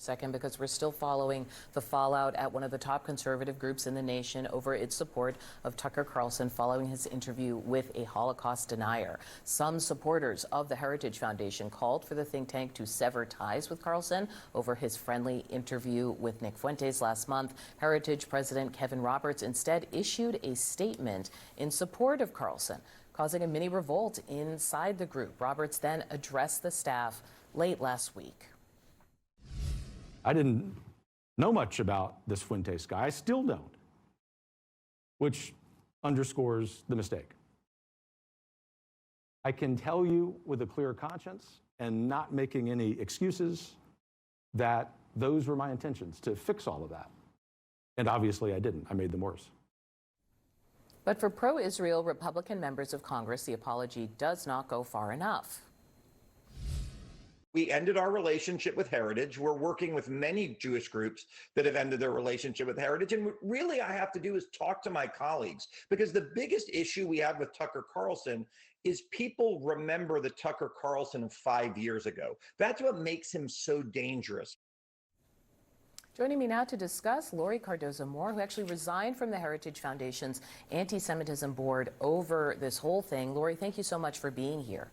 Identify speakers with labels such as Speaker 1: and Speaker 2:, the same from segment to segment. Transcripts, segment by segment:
Speaker 1: Second, because we're still following the fallout at one of the top conservative groups in the nation over its support of Tucker Carlson following his interview with a Holocaust denier. Some supporters of the Heritage Foundation called for the think tank to sever ties with Carlson over his friendly interview with Nick Fuentes last month. Heritage President Kevin Roberts instead issued a statement in support of Carlson, causing a mini revolt inside the group. Roberts then addressed the staff late last week.
Speaker 2: I didn't know much about this Fuentes guy. I still don't, which underscores the mistake. I can tell you with a clear conscience and not making any excuses that those were my intentions, to fix all of that. And obviously I didn't. I made them worse.
Speaker 1: But for pro-Israel Republican members of Congress, the apology does not go far enough.
Speaker 3: We ended our relationship with Heritage. We're working with many Jewish groups that have ended their relationship with Heritage. And really I have to do is talk to my colleagues, because the biggest issue we had with Tucker Carlson is people remember the Tucker Carlson of 5 years ago. That's what makes him so dangerous.
Speaker 1: Joining me now to discuss, Laurie Cardoza-Moore, who actually resigned from the Heritage Foundation's Antisemitism board over this whole thing. Laurie, thank you so much for being here.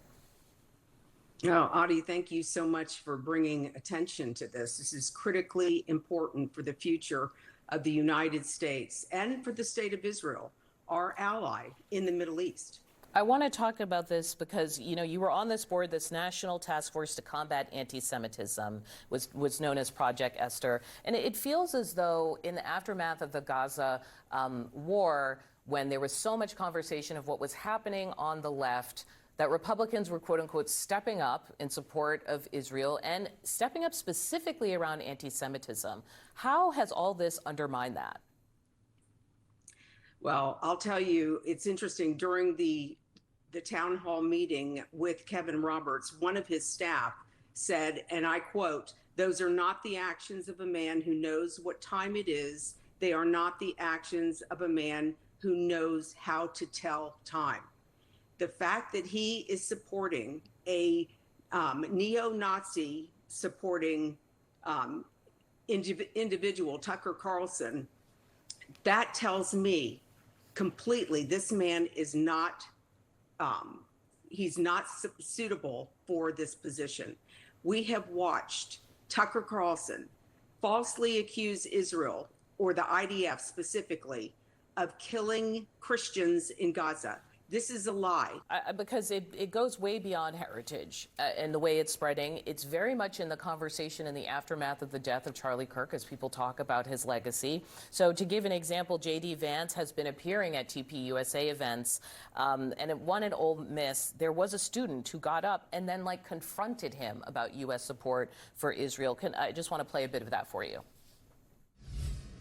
Speaker 4: Oh, Audie, thank you so much for bringing attention to this. This is critically important for the future of the United States and for the state of Israel, our ally in the Middle East.
Speaker 1: I want to talk about this because, you know, you were on this board, this National Task Force to Combat Antisemitism was known as Project Esther. And it feels as though in the aftermath of the Gaza war, when there was so much conversation of what was happening on the left, that Republicans were, quote unquote, stepping up in support of Israel and stepping up specifically around anti-Semitism. How has all this undermined that?
Speaker 4: Well, I'll tell you, it's interesting. During the town hall meeting with Kevin Roberts, one of his staff said, and I quote, "Those are not the actions of a man who knows what time it is. They are not the actions of a man who knows how to tell time." The fact that he is supporting a neo-Nazi supporting individual, Tucker Carlson, that tells me completely this man is not, he's not suitable for this position. We have watched Tucker Carlson falsely accuse Israel, or the IDF specifically, of killing Christians in Gaza. This is a lie.
Speaker 1: Because it goes way beyond Heritage and the way it's spreading. It's very much in the conversation in the aftermath of the death of Charlie Kirk as people talk about his legacy. So to give an example, JD Vance has been appearing at TPUSA events. And at one in Ole Miss, there was a student who got up and then confronted him about U.S. support for Israel. I just want to play a bit of that for you.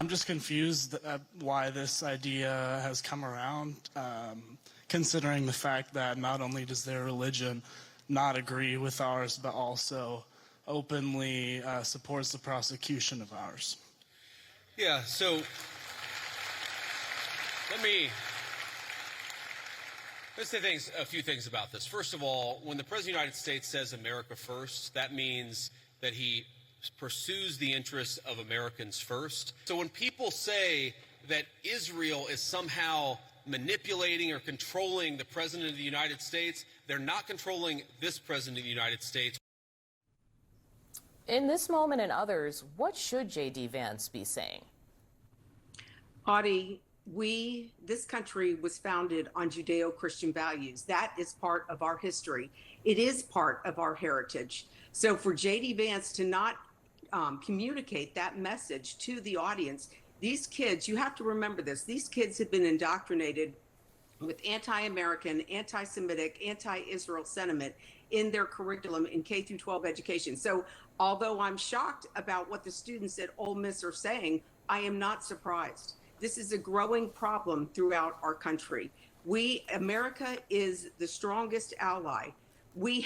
Speaker 5: I'm just confused at why this idea has come around. Considering the fact that not only does their religion not agree with ours, but also openly supports the prosecution of ours.
Speaker 6: Yeah, so let's say a few things about this. First of all, when the President of the United States says America first, that means that he pursues the interests of Americans first. So when people say that Israel is somehow manipulating or controlling the President of the United States, they're not controlling this President of the United States.
Speaker 1: In this moment and others, what should JD Vance be saying?
Speaker 4: Audie, this country was founded on Judeo-Christian values. That is part of our history. It is part of our heritage. So for JD Vance to not communicate that message to the audience, these kids, you have to remember this, these kids have been indoctrinated with anti-American, anti-Semitic, anti-Israel sentiment in their curriculum in K through 12 education. So although I'm shocked about what the students at Ole Miss are saying, I am not surprised. This is a growing problem throughout our country. America is the strongest ally. We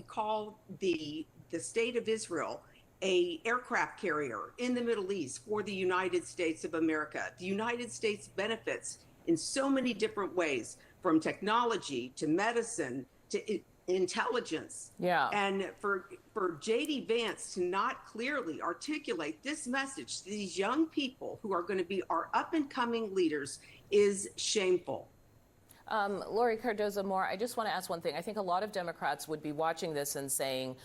Speaker 4: call the state of Israel a aircraft carrier in the Middle East for the United States of America. The United States benefits in so many different ways, from technology to medicine to intelligence.
Speaker 1: Yeah.
Speaker 4: And for JD Vance to not clearly articulate this message to these young people who are going to be our up and coming leaders is shameful.
Speaker 1: Laurie Cardoza-Moore, I just want to ask one thing. I think a lot of Democrats would be watching this and saying,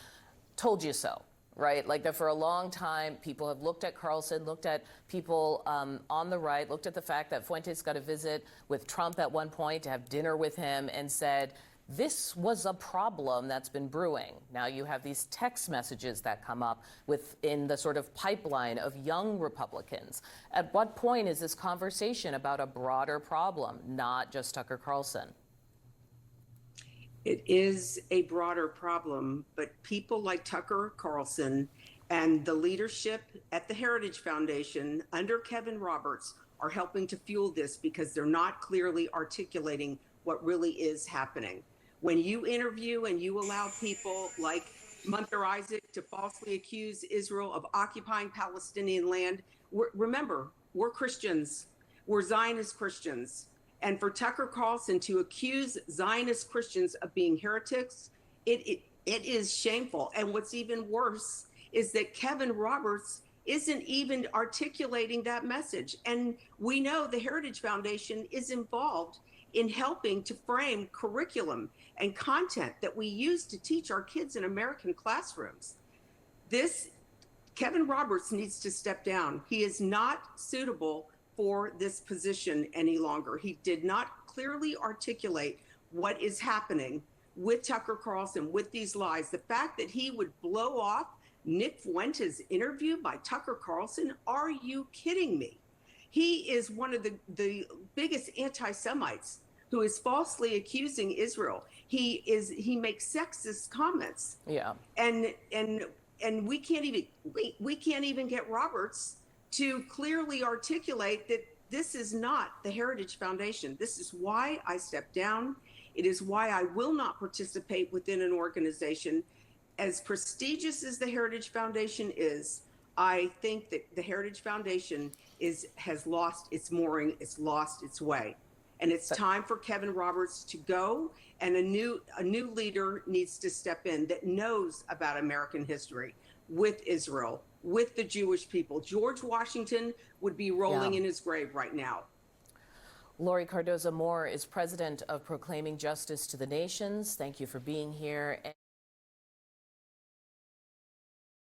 Speaker 1: told you so, right? Like that for a long time, people have looked at Carlson, looked at people on the right, looked at the fact that Fuentes got a visit with Trump at one point to have dinner with him and said, this was a problem that's been brewing. Now you have these text messages that come up within the sort of pipeline of young Republicans. At what point is this conversation about a broader problem, not just Tucker Carlson?
Speaker 4: It is a broader problem, but people like Tucker Carlson and the leadership at the Heritage Foundation under Kevin Roberts are helping to fuel this because they're not clearly articulating what really is happening. When you interview and you allow people like Munther Isaac to falsely accuse Israel of occupying Palestinian land, remember, we're Christians. We're Zionist Christians. And for Tucker Carlson to accuse Zionist Christians of being heretics, it is shameful. And what's even worse is that Kevin Roberts isn't even articulating that message. And we know the Heritage Foundation is involved in helping to frame curriculum and content that we use to teach our kids in American classrooms. Kevin Roberts needs to step down. He is not suitable for this position any longer. He did not clearly articulate what is happening with Tucker Carlson, with these lies. The fact that he would blow off Nick Fuentes' interview by Tucker Carlson, are you kidding me? He is one of the biggest anti-Semites who is falsely accusing Israel. He makes sexist comments.
Speaker 1: Yeah.
Speaker 4: And we can't even get Roberts to clearly articulate that this is not the Heritage Foundation. This is why I stepped down. It is why I will not participate within an organization. As prestigious as the Heritage Foundation is, I think that the Heritage Foundation has lost its mooring, it's lost its way. And it's time for Kevin Roberts to go, and a new leader needs to step in that knows about American history with Israel, with the Jewish people. George Washington would be rolling in his grave right now.
Speaker 1: Laurie Cardoza-Moore is president of Proclaiming Justice to the Nations. Thank you for being here.